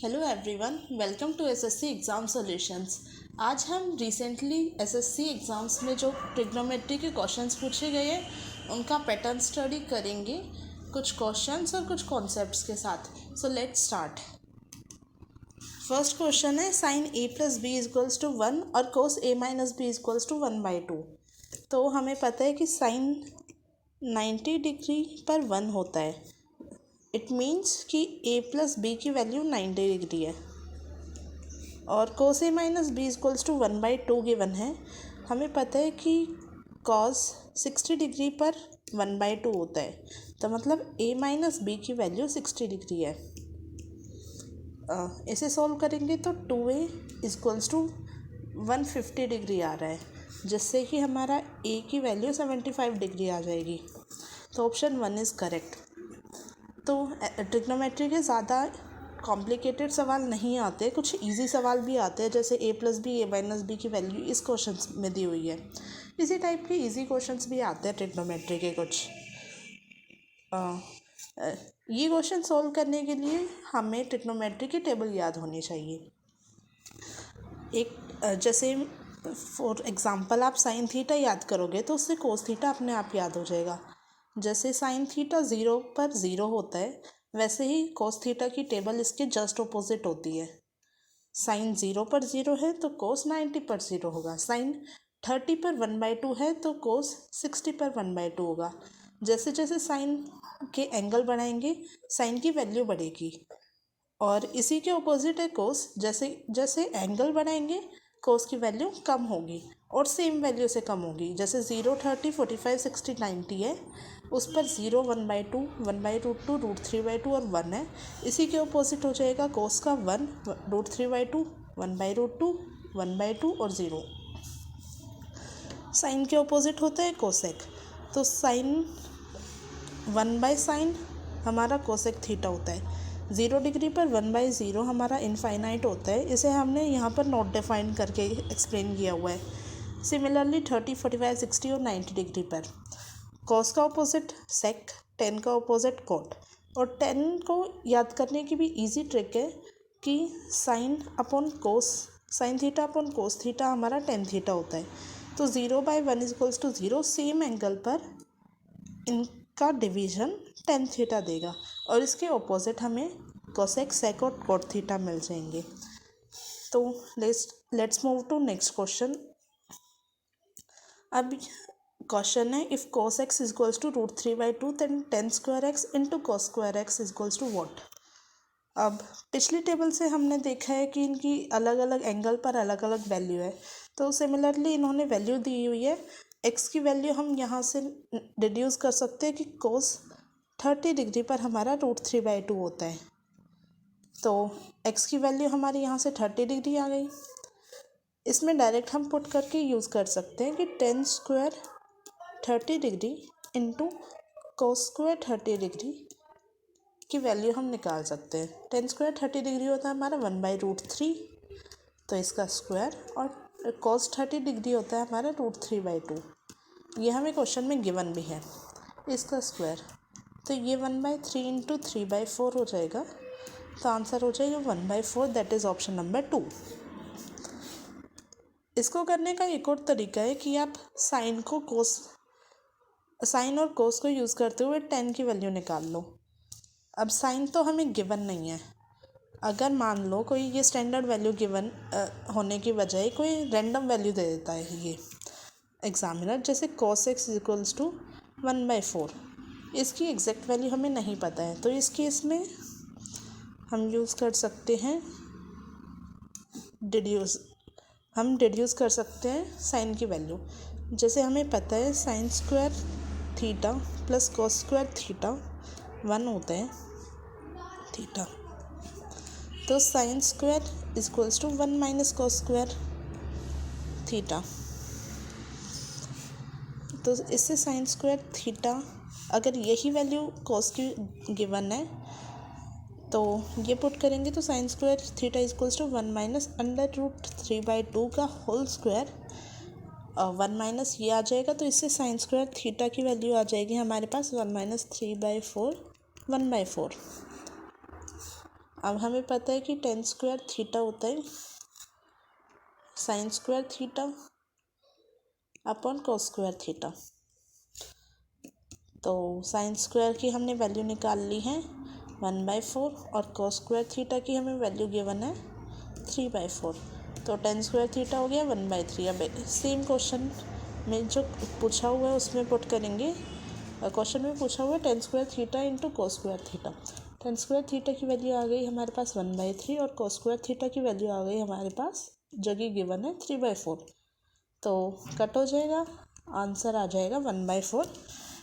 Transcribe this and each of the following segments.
Hello everyone, welcome to SSC exam solutions. आज हम recently SSC exams में जो ट्रिग्नोमेट्री के क्वेश्चंस पूछे गए हैं उनका पैटर्न स्टडी करेंगे, कुछ क्वेश्चंस और कुछ कॉन्सेप्ट्स के साथ। So let's start. First question है sine A plus B equals to 1 और cos A minus B equals to 1/2। तो हमें पता है कि साइन 90 डिग्री पर 1 होता है। इट मीन्स कि ए प्लस बी की वैल्यू 90 डिग्री है और cos A minus B equals to 1/2 given है। हमें पता है कि कॉस 60 डिग्री पर 1/2 होता है, तो मतलब ए माइनस बी की वैल्यू 60 डिग्री है। इसे सॉल्व करेंगे तो 2a इक्वल्स टू 150 डिग्री आ रहा है, जिससे कि हमारा ए की वैल्यू 75 डिग्री आ जाएगी। तो ऑप्शन 1 इज़ करेक्ट। तो ट्रिग्नोमेट्री के ज़्यादा कॉम्प्लिकेटेड सवाल नहीं आते, कुछ इजी सवाल भी आते हैं, जैसे ए प्लस बी ए माइनस बी की वैल्यू इस क्वेश्चन में दी हुई है। इसी टाइप के इजी क्वेश्चंस भी आते हैं ट्रिग्नोमेट्री के कुछ। ये क्वेश्चन सॉल्व करने के लिए हमें ट्रिग्नोमेट्री की टेबल याद होनी चाहिए। एक जैसे फॉर एग्जांपल आप साइन थीटा याद करोगे तो उससे कोस थीटा अपने आप याद हो जाएगा। जैसे साइन थीटा 0 पर 0 होता है, वैसे ही कोस थीटा की टेबल इसके जस्ट ऑपोजिट होती है। साइन 0 पर 0 है तो कोस 90 पर 0 होगा। साइन 30 पर 1/2 है तो कोस 60 पर 1/2 होगा। जैसे जैसे साइन के एंगल बढ़ाएंगे साइन की वैल्यू बढ़ेगी, और इसी के ऑपोजिट है कोस। जैसे जैसे एंगल बढ़ाएंगे कोस की वैल्यू कम होगी और सेम वैल्यू से कम होगी। जैसे 0, 30, 45, 60, 90 है, उस पर 0, 1/2, 1/√2, √3/2 और 1 है। इसी के ऑपोजिट हो जाएगा कोस का 1, √3/2, 1/√2, 1/2 और 0। साइन के ऑपोजिट होता है कोसेक, तो साइन 1/sin हमारा कोसेक थीटा होता है। 0 डिग्री पर 1/0 हमारा इनफाइनाइट होता है। इसे हमने यहाँ पर नॉट डिफाइन करके एक्सप्लेन किया हुआ है। सिमिलरली 30, 45, 60 और 90 डिग्री पर कॉस का ऑपोजिट सेक, टेन का ऑपोजिट कोट। और टेन को याद करने की भी इजी ट्रिक है कि साइन अपॉन कोस, sign theta upon cos theta हमारा टेन थीटा होता है। तो 0/1 इक्वल्स टू 0, सेम एंगल पर इनका डिवीजन टेन थीटा देगा, और इसके ऑपोजिट हमें कोसेक, सेक और कोट थीटा मिल जाएंगे। तो let's move to next question. अब क्वेश्चन है if cos x equals to √3/2 then tan² x into cos² x equals to what. अब पिछली टेबल से हमने देखा है कि इनकी अलग अलग एंगल पर अलग अलग वैल्यू है, तो सिमिलरली इन्होंने वैल्यू दी हुई है। x की वैल्यू हम यहाँ से डिड्यूस कर सकते हैं कि cos 30 डिग्री पर हमारा √3/2 होता है। तो x की वैल्यू हमारी यहाँ से 30 डिग्री आ गई। इसमें डायरेक्ट हम पुट करके यूज़ कर सकते हैं कि tan² 30 degree into cos² 30 degree की वैल्यू हम निकाल सकते हैं। tan² 30 डिग्री होता है हमारा 1/√3, तो इसका स्क्वायर, और cos 30 डिग्री होता है हमारा √3/2। ये हमें क्वेश्चन में गिवन भी है, इसका स्क्वायर। तो ये 1/3 इंटू 3/4 हो जाएगा, तो आंसर हो जाएगा 1/4, दैट इज़ ऑप्शन नंबर 2। इसको करने का एक और तरीका है कि आप साइन और कोस को यूज़ करते हुए टेन की वैल्यू निकाल लो। अब साइन तो हमें गिवन नहीं है, अगर मान लो कोई ये स्टैंडर्ड वैल्यू गिवन होने की बजाय कोई रैंडम वैल्यू दे देता है ये एग्जामिनर, जैसे cos x इक्वल्स टू 1/4, इसकी एग्जैक्ट वैल्यू हमें नहीं पता है, तो इस केस में हम यूज़ कर सकते हैं डिड्यूस कर सकते हैं साइन की वैल्यू। जैसे हमें पता है sin² theta plus cos² theta 1 होता है थीटा, तो sin² equals to 1 minus cos² theta. तो इससे sin² थीटा, अगर यही वैल्यू cos की गिवन है तो ये पुट करेंगे तो sin² theta equals to 1 minus √3/2 का होल स्क्वायर, 1 माइनस ये आ जाएगा, तो इससे sin² थीटा की वैल्यू आ जाएगी हमारे पास 1 माइनस 3/4, 1/4। अब हमें पता है कि टेन स्क्वायर थीटा होता है sine square theta upon cos square theta. तो साइन स्क्वायर की हमने वैल्यू निकाल ली है 1/4 और कॉस स्क्वायर थीटा की हमें वैल्यू गिवन है 3/4। तो टेन स्क्वायर थीटा हो गया 1/3। अब सेम क्वेश्चन में जो पूछा हुआ है उसमें पुट करेंगे। क्वेश्चन में पूछा हुआ है ten square theta into cos square theta. Ten square theta की वैल्यू आ गई हमारे पास 1/3 और कॉस स्क्वायर थीटा की वैल्यू आ गई हमारे पास जो कि गिवन है 3/4। तो कट हो जाएगा, आंसर आ जाएगा 1/4।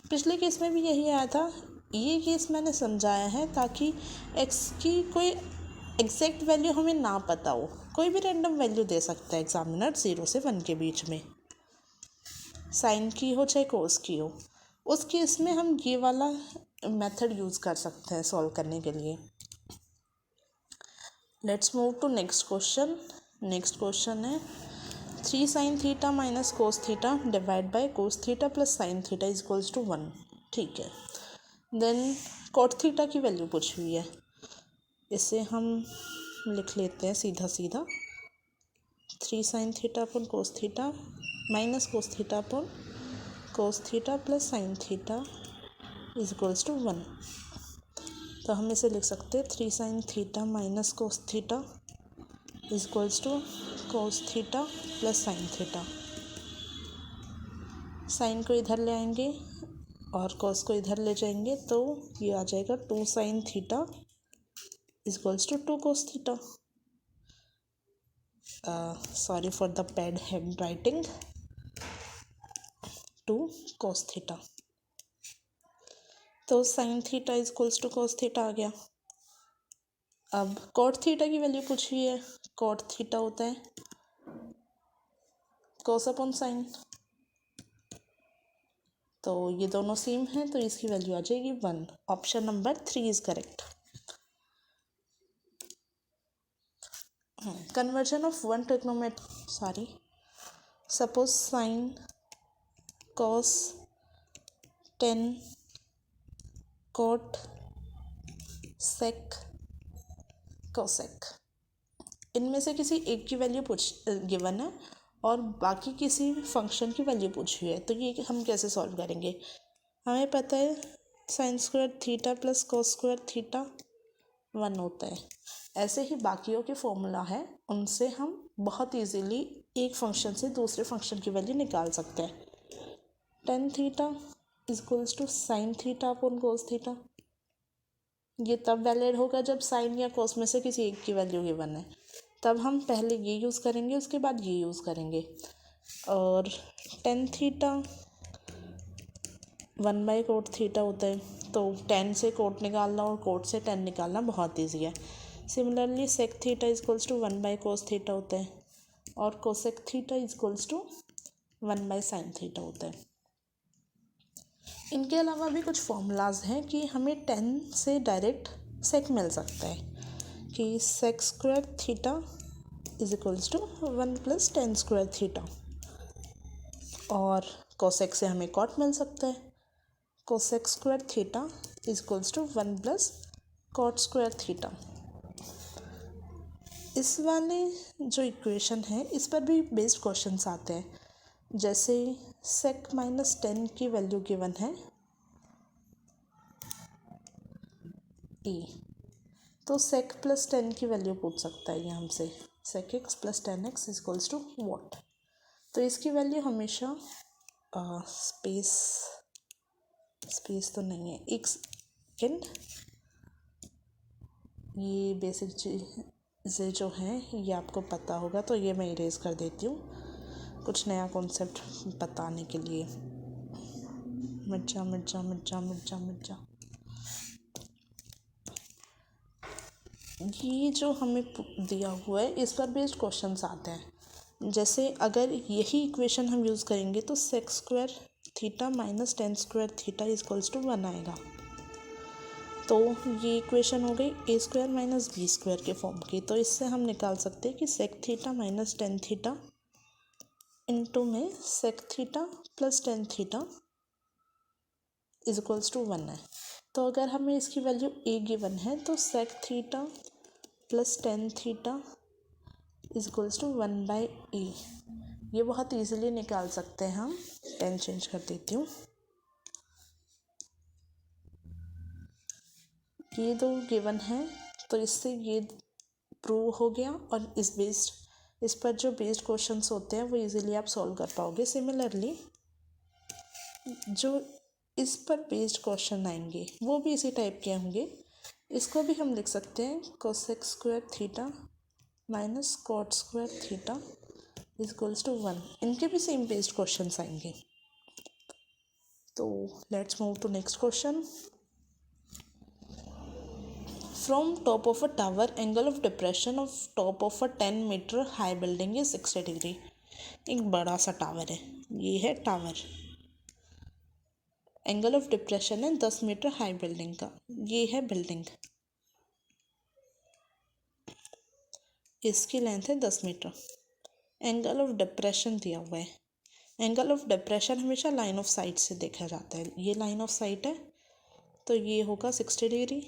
पिछले केस में भी यही आया था। ये केस मैंने समझाया है ताकि एक्स की कोई एग्जैक्ट वैल्यू हमें ना पता हो, कोई भी रैंडम वैल्यू दे सकता है एग्जामिनर 0 से 1 के बीच में, साइन की हो चाहे कोस की हो। उस केस में हम ये वाला मेथड यूज़ कर सकते हैं सॉल्व करने के लिए। Let's move to next question. Next question है 3 sin theta minus cos theta divide by cos theta plus sine theta is equals to 1। ठीक है, देन कॉट थीटा की वैल्यू पूछी हुई है। इसे हम लिख लेते हैं सीधा सीधा 3 sin theta upon cos theta minus cos theta upon cos theta plus sine theta is equals to 1। तो हम इसे लिख सकते हैं 3 sin theta minus cos theta is equals to cos theta plus sine theta. Sine को इधर ले आएंगे और कोस को इधर ले जाएंगे तो ये आ जाएगा 2 sin theta is equals to 2 cos theta. Sorry for the bad handwriting, 2 cos theta. तो sine theta is equals to cos theta आ गया। अब cot थीटा की वैल्यू पूछी हुई है। cot थीटा होता है cos अपॉन साइन। तो ये दोनों सेम हैं तो इसकी वैल्यू आ जाएगी 1। Option number 3 is correct. Conversion of one trigonometry suppose sine cos tan cot sec cosec, इनमें से किसी एक की वैल्यू गिवन है और बाकी किसी फंक्शन की वैल्यू पूछी हुई है। तो ये हम कैसे सॉल्व करेंगे? हमें पता है sine square theta plus cos square theta 1 होता है। ऐसे ही बाकियों के फॉर्मूला है, उनसे हम बहुत इजीली एक फंक्शन से दूसरे फंक्शन की वैल्यू निकाल सकते हैं। Tan theta is equals to sine theta upon cos theta. ये तब वैलिड होगा जब साइन या कोस में से किसी एक की वैल्यू गिवन है, तब हम पहले ये यूज़ करेंगे उसके बाद ये यूज़ करेंगे। और टेन थीटा 1/कोट थीटा होता है, तो टेन से कोट निकालना और कोट से टेन निकालना बहुत ईजी है। Similarly sec theta is equals to 1/कोस थीटा होता है और cosec theta is equals to 1/साइन थीटा होता है। इनके अलावा भी कुछ फॉर्मूलाज हैं कि हमें टेन से डायरेक्ट सेक मिल सकता है कि sec square theta is equals to 1 + tan square theta, और कोसेक से हमें कॉट मिल सकता है। Cosec square theta is equals to 1 + cot square theta. इस वाले जो इक्वेशन है इस पर भी बेस्ड क्वेश्चंस आते हैं, जैसे सेक -10 की वैल्यू गिवन है e, तो सेक + 10 की वैल्यू पूछ सकता है ये हमसे, sec x + 10x is equals to what. तो इसकी वैल्यू हमेशा स्पेस तो नहीं है, एक सेकेंड, ये बेसिक चीज़ें जो हैं ये आपको पता होगा तो ये मैं इरेज कर देती हूँ कुछ नया कॉन्सेप्ट बताने के लिए। मिर्चा मिर्चा मिर्चा मिर्चा मिर्चा, ये जो हमें दिया हुआ है इस पर बेस्ड क्वेश्चंस आते हैं। जैसे अगर यही इक्वेशन हम यूज़ करेंगे तो sec square theta -tan square theta is equals to 1 आएगा। तो ये इक्वेशन हो गई a² - b² के फॉर्म की। तो इससे हम निकाल सकते हैं कि sec theta -tan theta into में sec theta + tan theta is equals to 1 है। तो अगर हमें इसकी वैल्यू a गिवन है तो sec theta plus tan theta is equals to 1/e। ये बहुत इजीली निकाल सकते हैं हम। पेन चेंज कर देती हूँ। ये दो गिवन है तो इससे ये प्रूव हो गया, और इस पर जो बेस्ड क्वेश्चंस होते हैं वो इजीली आप सॉल्व कर पाओगे। सिमिलरली जो इस पर बेस्ड क्वेश्चन आएंगे वो भी इसी टाइप के होंगे। इसको भी हम लिख सकते हैं cosec square theta minus cot square theta is equals to 1। इनके भी सेम बेस्ड क्वेश्चंस आएंगे। तो let's move to next question. From top of a tower angle of depression of top of a 10 metre high building is 60 degree. एक बड़ा सा tower है, ये है टावर। एंगल ऑफ डिप्रेशन है 10 मीटर हाई बिल्डिंग का, ये है बिल्डिंग। इसकी लेंथ है 10 मीटर। एंगल ऑफ डिप्रेशन दिया हुआ है। एंगल ऑफ डिप्रेशन हमेशा लाइन ऑफ साइट से देखा जाता है। ये लाइन ऑफ साइट है तो ये होगा 60 डिग्री।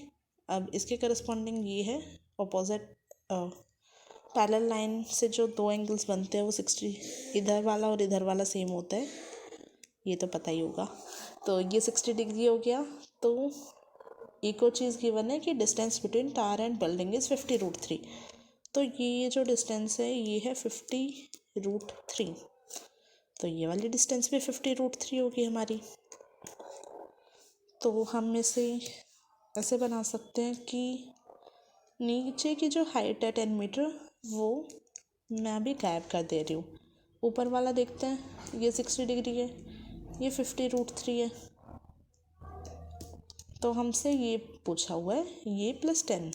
अब इसके करस्पॉन्डिंग ये है ऑपोजिट पैरेलल लाइन से जो दो एंगल्स बनते हैं वो 60, इधर वाला और इधर वाला सेम होता है, ये तो पता ही होगा। तो ये 60 डिग्री हो गया। तो एक और चीज़ गिवन है कि distance between tower and building is 50√3। तो ये जो डिस्टेंस है ये है 50√3। तो ये वाली डिस्टेंस भी 50√3 होगी हमारी। तो हम इसे ऐसे बना सकते हैं कि नीचे की जो हाइट है 10 मीटर वो मैं अभी गायब कर दे रही हूँ। ऊपर वाला देखते हैं, ये 60 डिग्री है, ये 50√3 है। तो हमसे ये पूछा हुआ है ये प्लस 10,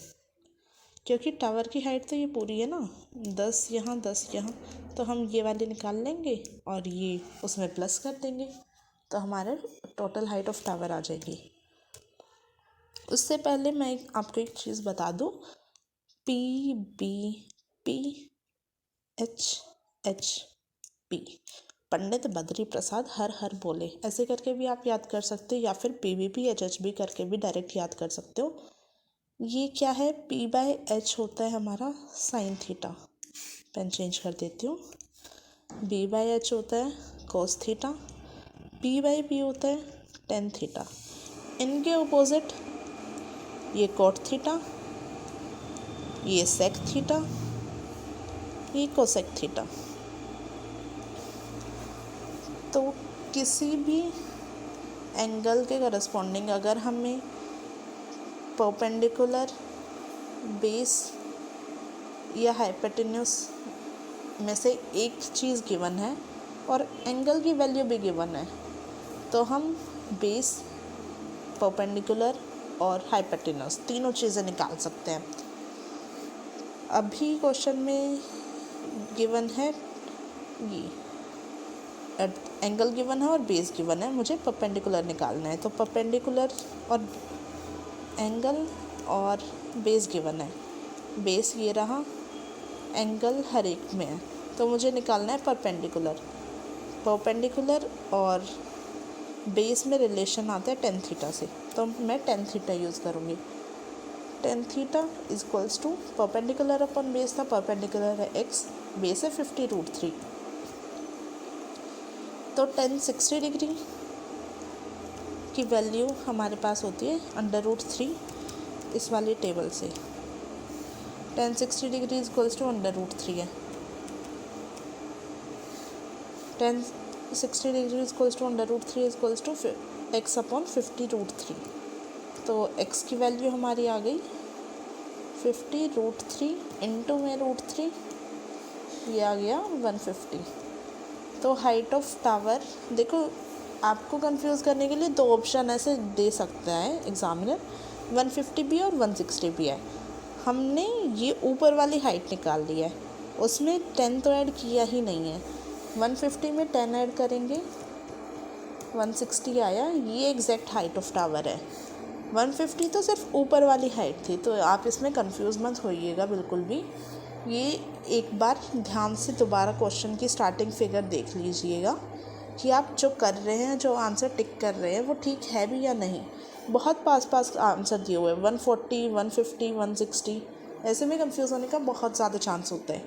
क्योंकि टावर की हाइट तो ये पूरी है ना, 10 यहाँ 10 यहाँ, तो हम ये वाली निकाल लेंगे और ये उसमें प्लस कर देंगे तो हमारा टोटल हाइट ऑफ टावर आ जाएगी। उससे पहले मैं आपको एक चीज़ बता दूँ, PBPHHP पंडित बद्री प्रसाद हर हर बोले, ऐसे करके भी आप याद कर सकते हो, या फिर PBPHHB करके भी डायरेक्ट याद कर सकते हो। ये क्या है, P/H होता है हमारा साइन थीटा। पेन चेंज कर देती हूँ। B/H होता है कोस थीटा, P/B होता है टेन थीटा। इनके ऑपोजिट ये कॉट थीटा, ये सेक थीटा, ये कोसेक थीटा। तो किसी भी एंगल के करस्पॉन्डिंग अगर हमें परपेंडिकुलर, बेस या हाइपोटेन्यूस में से एक चीज़ गिवन है और एंगल की वैल्यू भी गिवन है, तो हम बेस, परपेंडिकुलर और हाइपोटेन्यूस तीनों चीज़ें निकाल सकते हैं। अभी क्वेश्चन में गिवन है ये एंगल गिवन है और बेस गिवन है, मुझे परपेंडिकुलर निकालना है। तो परपेंडिकुलर और एंगल और बेस गिवन है। बेस ये रहा, एंगल हर एक में है, तो मुझे निकालना है परपेंडिकुलर। परपेंडिकुलर और बेस में रिलेशन आता है टेन थीटा से, तो मैं टेन थीटा यूज़ करूँगी। Tan theta is equals to perpendicular upon base था, परपेंडिकुलर है x, बेस है 50√3। तो टेन 60 डिग्री की वैल्यू हमारे पास होती है √3 इस वाली टेबल से। Tan 60 degree is equals to √3 है। Tan 60 degree is equals to √3 is equals to x/50√3। तो x की वैल्यू हमारी आ गई 50√3 इंटू में √3, ये आ गया 150। तो हाइट ऑफ टावर, देखो आपको कंफ्यूज करने के लिए दो ऑप्शन ऐसे दे सकता है एग्जामिनर, 150 भी और 160 भी है। हमने ये ऊपर वाली हाइट निकाल ली है, उसमें 10 तो ऐड किया ही नहीं है। 150 में 10 ऐड करेंगे 160 आया, ये एग्जैक्ट हाइट ऑफ टावर है। 150 तो सिर्फ ऊपर वाली हाइट थी, तो आप इसमें कंफ्यूज मत होइएगा बिल्कुल भी। ये एक बार ध्यान से दोबारा क्वेश्चन की स्टार्टिंग फिगर देख लीजिएगा कि आप जो कर रहे हैं, जो आंसर टिक कर रहे हैं वो ठीक है भी या नहीं। बहुत पास आंसर दिए हुए हैं, 140, 150, 160, ऐसे में कंफ्यूज होने का बहुत ज़्यादा चांस होता है।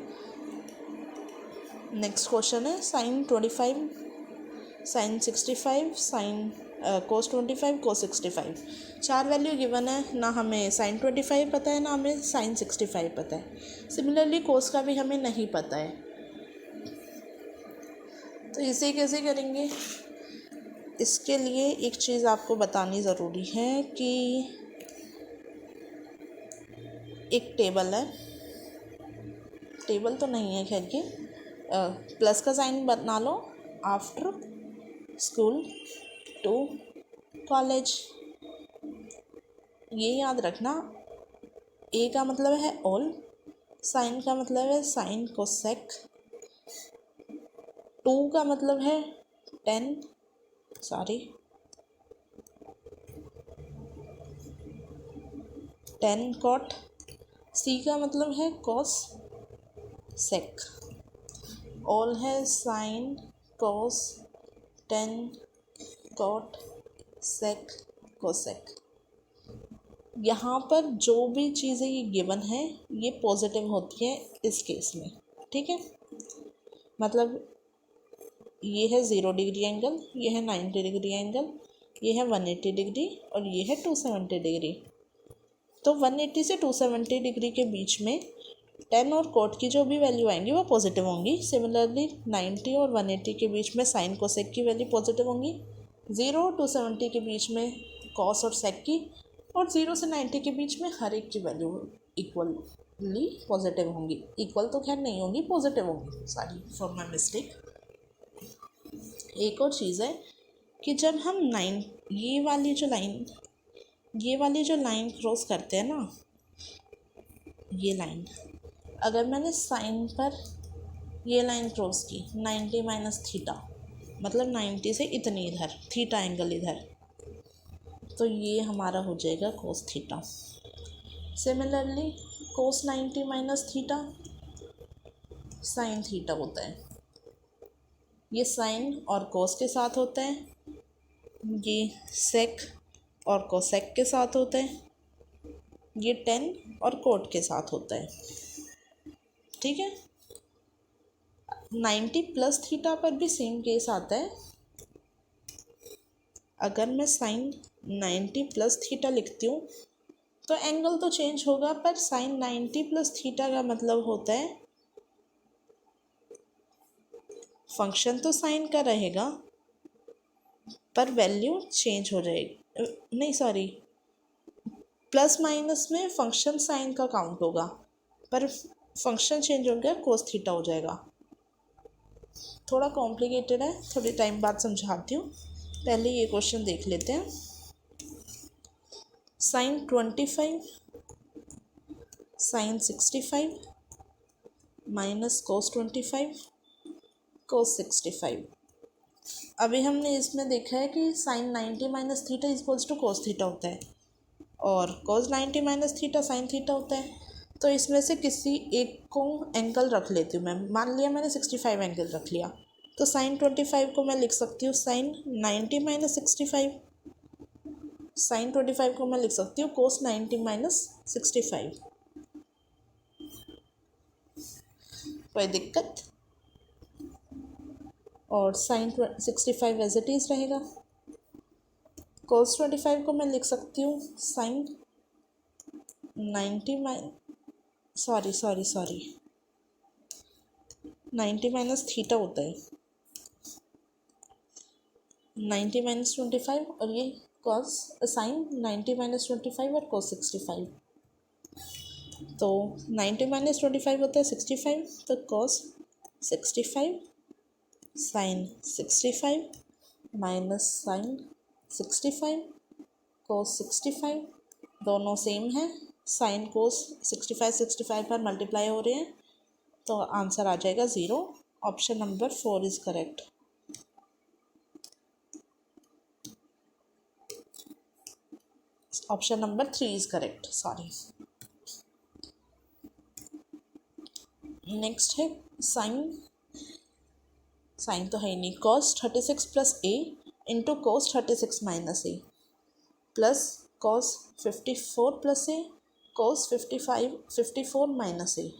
नेक्स्ट क्वेश्चन है sign 25, sine 65, sine cos 25, cos 65। 4 value given है, ना हमें साइन 25 पता है ना हमें साइन 65 पता है। सिमिलरली कोस का भी हमें नहीं पता है, तो इसे कैसे करेंगे? इसके लिए एक चीज़ आपको बतानी ज़रूरी है कि एक टेबल है, टेबल तो नहीं है खैर ये, प्लस का साइन बना लो आफ्टर स्कूल टू कॉलेज। ये याद रखना, ए का मतलब है ऑल, साइन का मतलब है साइन कोसेक, 2 का मतलब है 10 कॉट, सी का मतलब है कॉस सेक, ऑल है sine cos 10 cot sec cosec. यहाँ पर जो भी चीज़ें ये गिवन है ये पॉजिटिव होती है इस केस में, ठीक है। मतलब ये है 0 डिग्री एंगल, ये है 90 डिग्री एंगल, ये है 180 डिग्री और ये है 270 डिग्री। तो 180 से 270 डिग्री के बीच में 10 और कोट की जो भी वैल्यू आएंगी वो पॉजिटिव होंगी। सिमिलरली 90 और 180 के बीच में साइन कोसेक की वैल्यू पॉजिटिव होंगी, 0 और 270 के बीच में कॉस और सेक की, और 0 से 90 के बीच में हर एक की वैल्यू इक्वली पॉजिटिव होंगी। इक्वल तो खैर नहीं होंगी, पॉजिटिव होंगी, सॉरी फॉर माई मिस्टेक। एक और चीज़ है कि जब हम ये वाली जो लाइन क्रॉस करते हैं ना, ये लाइन अगर मैंने साइन पर ये लाइन क्रॉस की 90 माइनस थीटा, मतलब 90 से इतनी इधर, थीटा एंगल इधर, तो ये हमारा हो जाएगा कोस थीटा। सिमिलरली कोस 90 माइनस थीटा साइन थीटा होता है। ये साइन और कोस के साथ होता है, ये सेक और कोसेक के साथ होता है, ये 10 और कोट के साथ होता है, ठीक है। 90 प्लस थीटा पर भी सेम केस आता है। अगर मैं साइन 90 प्लस थीटा लिखती हूँ तो एंगल तो चेंज होगा, पर साइन 90 प्लस थीटा का मतलब होता है फंक्शन तो साइन का रहेगा पर वैल्यू चेंज हो जाएगी, नहीं सॉरी, प्लस माइनस में फंक्शन साइन का काउंट होगा पर फंक्शन चेंज हो गया, कोस थीटा हो जाएगा। थोड़ा कॉम्प्लिकेटेड है, थोड़े टाइम बाद समझाती हूँ, पहले ये क्वेश्चन देख लेते हैं। Sine 25 sine 65 minus cos 25 cos 65। अभी हमने इसमें देखा है कि sine 90 minus theta equals to cos theta होता है और cos 90 minus theta sine theta होता है। तो इसमें से किसी एक को एंगल रख लेती हूँ मैं, मान लिया मैंने 65 एंगल रख लिया, तो साइन 25 को मैं लिख सकती हूँ साइन 90 माइनस 65, साइन 25 को मैं लिख सकती हूँ कोस 90 माइनस 65। कोई दिक्कत? और साइन 65 एज इट इज़ रहेगा। कोस 25 को मैं लिख सकती हूँ साइन 90 90 माइनस थीटा होता है, 90 माइनस 25 और ये कॉस साइन 90 माइनस 25 और कोस 65। तो 90 माइनस 25 होता है 65, तो कॉस 65 साइन 65 माइनस साइन 65 कोस 65, दोनों सेम है, साइन कोस 65 पर मल्टीप्लाई हो रहे हैं, तो आंसर आ जाएगा 0। Option number 4 is correct. Option number 3 is correct, sorry. Next है साइन तो है ही नहीं, कॉस 36 प्लस ए इंटू कोस 36 माइनस ए प्लस कॉस 54 प्लस ए cos 54 माइनस ए।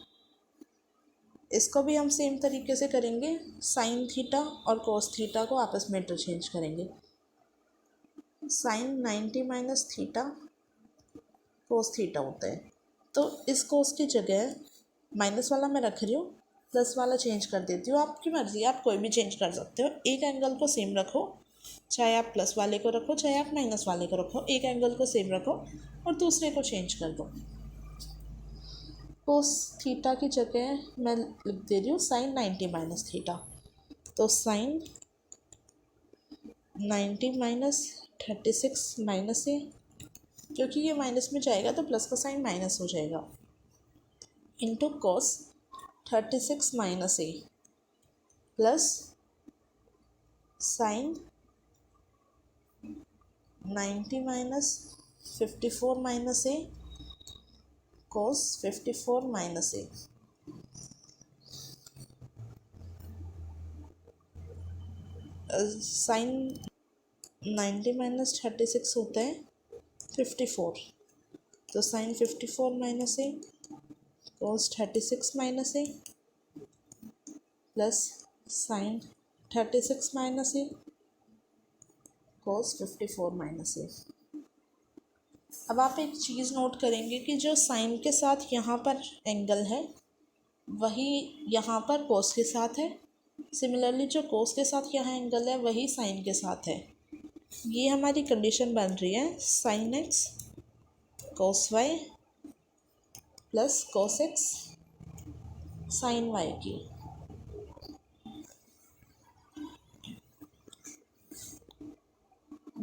इसको भी हम सेम तरीके से करेंगे, साइन थीटा और कोस थीटा को आपस में इंटरचेंज करेंगे। Sine 90 minus theta cos theta होता है, तो इस कोस की जगह माइनस वाला मैं रख रही हूँ, प्लस वाला चेंज कर देती हूँ। आपकी मर्ज़ी, आप कोई भी चेंज कर सकते हो। एक एंगल को सेम रखो, चाहे आप प्लस वाले को रखो चाहे आप माइनस वाले को रखो, एक एंगल को सेम रखो और दूसरे को चेंज कर दो। कोस थीटा की जगह मैं लिख दे रही हूँ साइन 90 माइनस थीटा, तो साइन 90 माइनस 36 माइनस ए, क्योंकि ये माइनस में जाएगा तो प्लस का साइन माइनस हो जाएगा, इंटू कोस 36 माइनस ए प्लस साइन 90 माइनस 54 माइनस ए कोस 54 माइनस ए। साइन 90 माइनस 36 होता है 54, तो साइन 54 माइनस ए कोस 36 माइनस ए प्लस साइन 36 माइनस ए कोस 54 माइनस ए। अब आप एक चीज़ नोट करेंगे कि जो साइन के साथ यहाँ पर एंगल है वही यहाँ पर कोस के साथ है, सिमिलरली जो कोस के साथ यहाँ एंगल है वही साइन के साथ है। ये हमारी कंडीशन बन रही है sine x cos y plus cos x sine y की।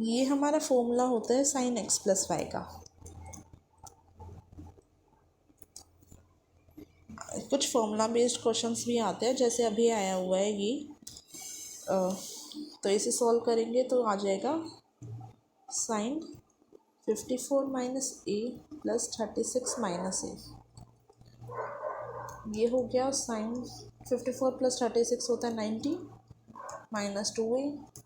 ये हमारा फॉर्मूला होता है साइन एक्स प्लस वाई का। कुछ फॉर्मूला बेस्ड क्वेश्चंस भी आते हैं, जैसे अभी आया हुआ है ये, तो इसे सॉल्व करेंगे तो आ जाएगा साइन 54 माइनस ए प्लस 36 माइनस ए। ये हो गया साइन 54 प्लस 36 होता है 90 माइनस 2a।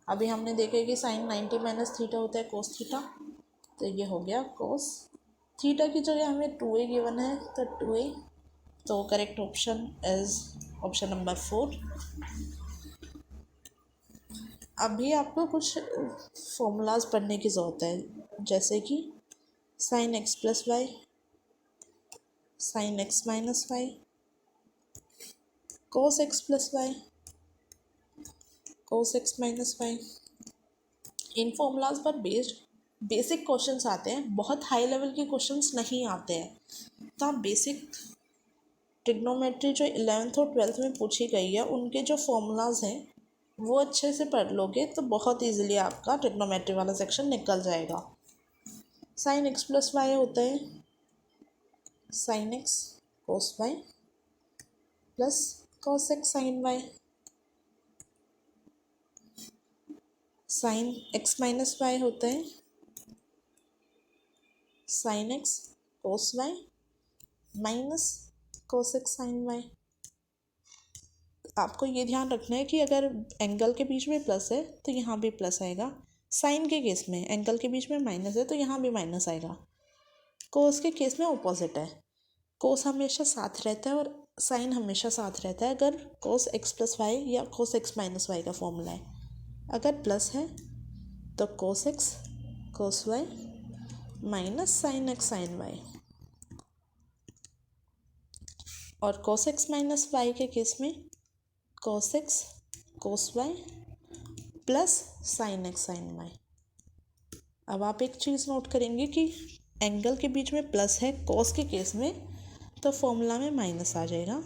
अभी हमने देखा कि साइन 90 माइनस थीटा होता है कोस थीटा, तो ये हो गया कोस थीटा की जगह हमें 2a गिवन है तो 2a, तो correct option is option number 4। अभी आपको कुछ फॉर्मूलाज पढ़ने की ज़रूरत है, जैसे कि sine x plus y, sine x minus y, cos x plus y, cos x minus y. इन फॉर्मूलाज पर बेस्ड बेसिक क्वेश्चंस आते हैं, बहुत हाई लेवल के क्वेश्चंस नहीं आते हैं। तो आप बेसिक ट्रिग्नोमेट्री जो 11th और 12th में पूछी गई है उनके जो फॉर्मूलाज हैं वो अच्छे से पढ़ लोगे तो बहुत इजीली आपका ट्रिग्नोमेट्री वाला सेक्शन निकल जाएगा। साइन एक्स प्लस वाई होता है sine x cos y plus cos x sine y. Sine x minus y होता है sine x cos y minus cos x sine y. आपको ये ध्यान रखना है कि अगर एंगल के बीच में प्लस है तो यहाँ भी प्लस आएगा, साइन के केस में एंगल के बीच में माइनस है तो यहाँ भी माइनस आएगा। कोस के केस में ऑपोजिट है, कोस हमेशा साथ रहता है और साइन हमेशा साथ रहता है। अगर कोस एक्स प्लस वाई या कोस एक्स माइनस वाई का फॉर्मूला है, अगर प्लस है तो cos x cos y minus sine x sine y, और कोस एक्स माइनस वाई के केस में cos x cos y plus sine x sine y. अब आप एक चीज़ नोट करेंगे कि एंगल के बीच में प्लस है कोस के केस में तो फॉर्मूला में माइनस आ जाएगा,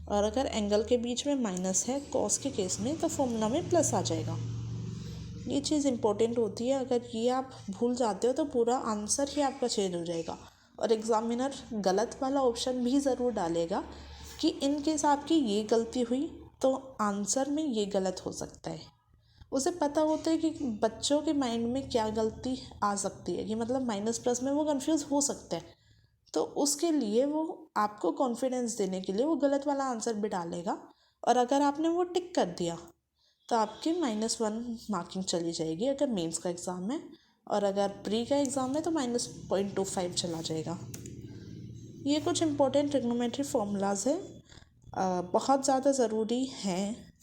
और अगर एंगल के बीच में माइनस है कोस के केस में तो फॉर्मूला में प्लस आ जाएगा। ये चीज़ इम्पोर्टेंट होती है, अगर ये आप भूल जाते हो तो पूरा आंसर ही आपका चेंज हो जाएगा, और एग्ज़ामिनर गलत वाला ऑप्शन भी ज़रूर डालेगा कि इन केस आपकी ये गलती हुई तो आंसर में ये गलत हो सकता है। उसे पता होता है कि बच्चों के माइंड में क्या गलती आ सकती है, कि मतलब माइनस प्लस में वो कंफ्यूज हो सकता है, तो उसके लिए वो आपको कॉन्फिडेंस देने के लिए वो गलत वाला आंसर भी डालेगा, और अगर आपने वो टिक कर दिया तो आपकी -1 मार्किंग चली जाएगी अगर मेंस का एग्ज़ाम है, और अगर प्री का एग्ज़ाम है तो -0.25 चला जाएगा। ये कुछ इम्पोर्टेंट ट्रिग्नोमेट्री फॉर्मूलाज है, बहुत ज़्यादा ज़रूरी हैं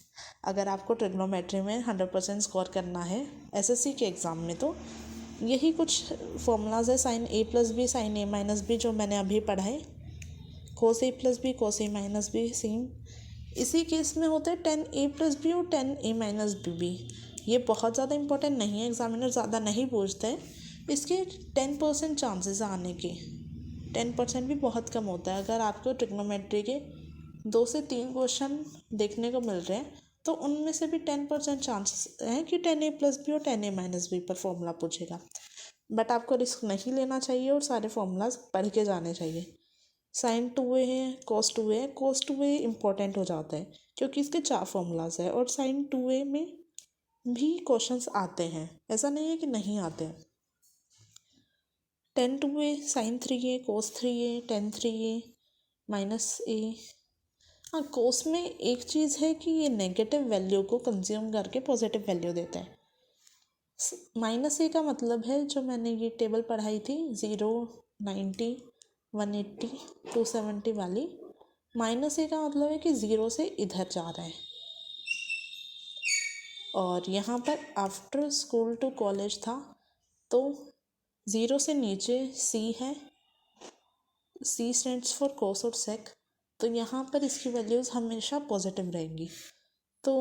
अगर आपको ट्रिग्नोमेट्री में 100% स्कोर करना है एसएससी के एग्ज़ाम में। तो यही कुछ फॉर्मूलाज है, sine A plus B sine A minus B जो मैंने अभी पढ़ा है, cos A plus B cos A minus B same इसी केस में होता है टेन ए प्लस बी और टेन ए माइनस बी। ये बहुत ज़्यादा इंपॉर्टेंट नहीं है, एग्जामिनर ज़्यादा नहीं पूछते हैं। इसके 10% चांसेस आने के, 10% भी बहुत कम होता है। अगर आपको ट्रिग्नोमेट्री के 2 से 3 क्वेश्चन देखने को मिल रहे हैं तो उनमें से भी 10% चांसेस हैं कि टेन ए प्लस बी और टेन ए माइनस बी पर फॉर्मूला पूछेगा। बट आपको रिस्क नहीं लेना चाहिए और सारे फॉर्मूलाज पढ़ के जाने चाहिए। साइन 2a है, कॉस 2a है। कॉस 2a इम्पॉर्टेंट हो जाता है क्योंकि इसके 4 फॉर्मूलाज है और साइन 2a में भी क्वेश्चंस आते हैं, ऐसा नहीं है कि नहीं आते हैं। Tan 2a sine 3a cos 3a tan 3a minus a। हाँ, कोस में एक चीज़ है कि ये नेगेटिव वैल्यू को कंज्यूम करके पॉजिटिव वैल्यू देता है। माइनस ए का मतलब है, जो मैंने ये टेबल पढ़ाई थी 0 90 180 270 वाली, माइनस ए का मतलब है कि 0 से इधर जा रहा है। और यहाँ पर आफ्टर स्कूल टू कॉलेज था तो 0 से नीचे C है, C स्टैंड्स फॉर कोस और सेक, तो यहाँ पर इसकी वैल्यूज़ हमेशा पॉजिटिव रहेंगी। तो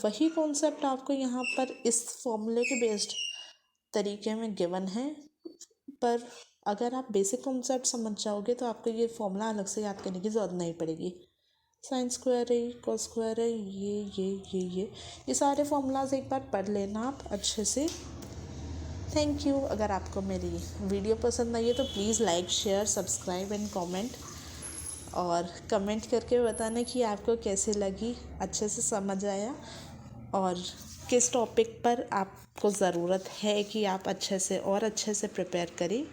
वही कॉन्सेप्ट आपको यहाँ पर इस फॉर्मूले के बेस्ड तरीके में गिवन है, पर अगर आप बेसिक कॉन्सेप्ट समझ जाओगे तो आपको ये फॉर्मूला अलग से याद करने की ज़रूरत नहीं पड़ेगी। साइन स्क्वायर है, कॉस स्क्वायर है, ये सारे फॉर्मूलाज एक बार पढ़ लेना आप अच्छे से। Thank you. अगर आपको मेरी वीडियो पसंद आई है तो please like share subscribe and comment, और कमेंट करके बताना कि आपको कैसे लगी, अच्छे से समझ आया और किस टॉपिक पर आपको ज़रूरत है कि आप अच्छे से और अच्छे से प्रिपेयर करें।